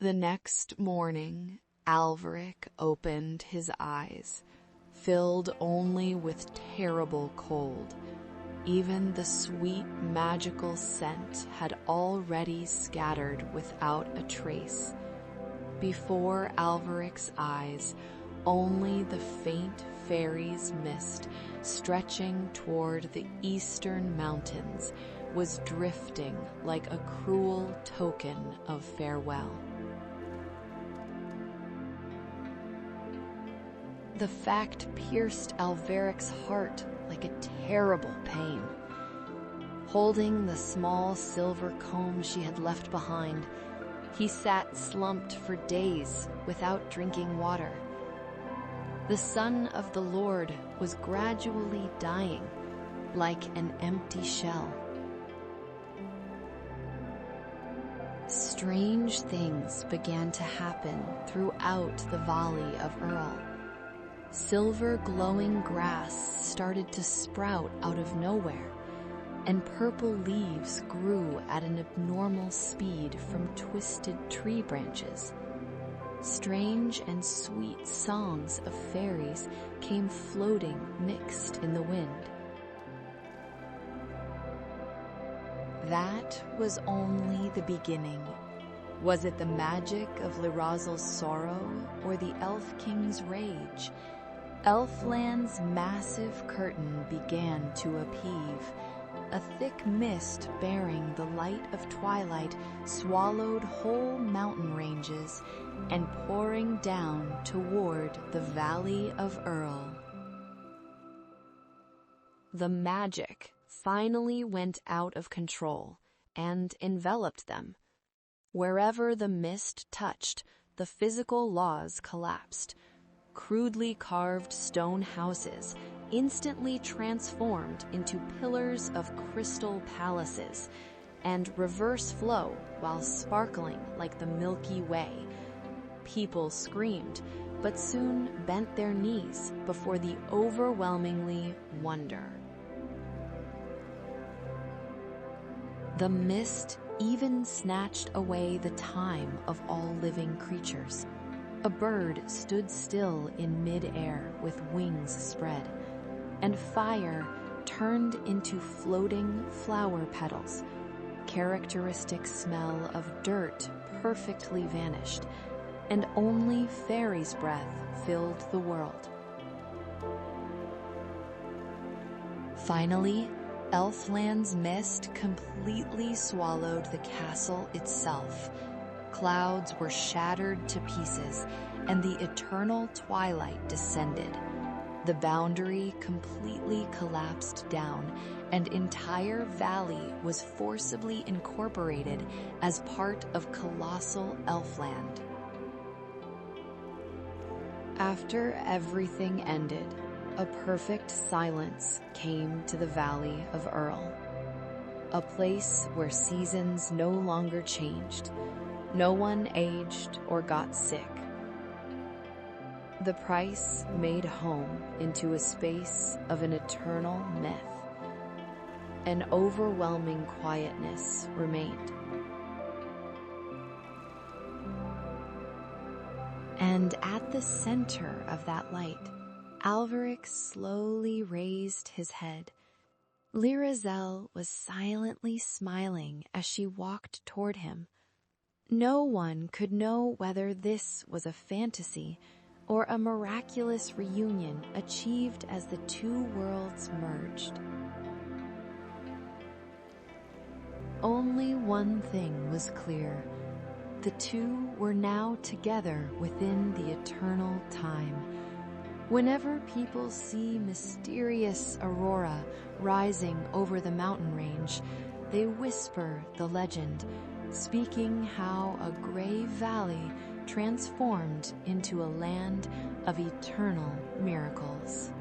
The next morning, Alveric opened his eyes, filled only with terrible cold. Even the sweet magical scent had already scattered without a trace. Before Alveric's eyes, only the faint fairies' mist, stretching toward the eastern mountains, was drifting like a cruel token of farewell. The fact pierced Alveric's heart like a terrible pain. Holding the small silver comb she had left behind, he sat slumped for days without drinking water. The Son of the Lord was gradually dying, like an empty shell. Strange things began to happen throughout the Valley of Earl. Silver glowing grass started to sprout out of nowhere, and purple leaves grew at an abnormal speed from twisted tree branches. Strange and sweet songs of fairies came floating mixed in the wind. That was only the beginning. Was it the magic of Lirazel's sorrow or the Elf King's rage? Elfland's massive curtain began to upheave. A thick mist bearing the light of twilight swallowed whole mountain ranges and pouring down toward the Valley of Earl. The magic finally went out of control and enveloped them. Wherever the mist touched, the physical laws collapsed. Crudely carved stone houses instantly transformed into pillars of crystal palaces, and reverse flow while sparkling like the Milky Way. People screamed, but soon bent their knees before the overwhelmingly wonder. The mist even snatched away the time of all living creatures. A bird stood still in mid-air with wings spread, and fire turned into floating flower petals. Characteristic smell of dirt perfectly vanished, and only fairies' breath filled the world. Finally, Elfland's mist completely swallowed the castle itself. Clouds were shattered to pieces, and the eternal twilight descended. The boundary completely collapsed down, and entire valley was forcibly incorporated as part of colossal Elfland. After everything ended, a perfect silence came to the Valley of Earl, a place where seasons no longer changed. No one aged or got sick. The price made home into a space of an eternal myth. An overwhelming quietness remained. And at the center of that light, Alveric slowly raised his head. Lirazel was silently smiling as she walked toward him. No one could know whether this was a fantasy or a miraculous reunion achieved as the two worlds merged. Only one thing was clear. The two were now together within the eternal time. Whenever people see mysterious aurora rising over the mountain range, they whisper the legend, speaking how a gray valley transformed into a land of eternal miracles.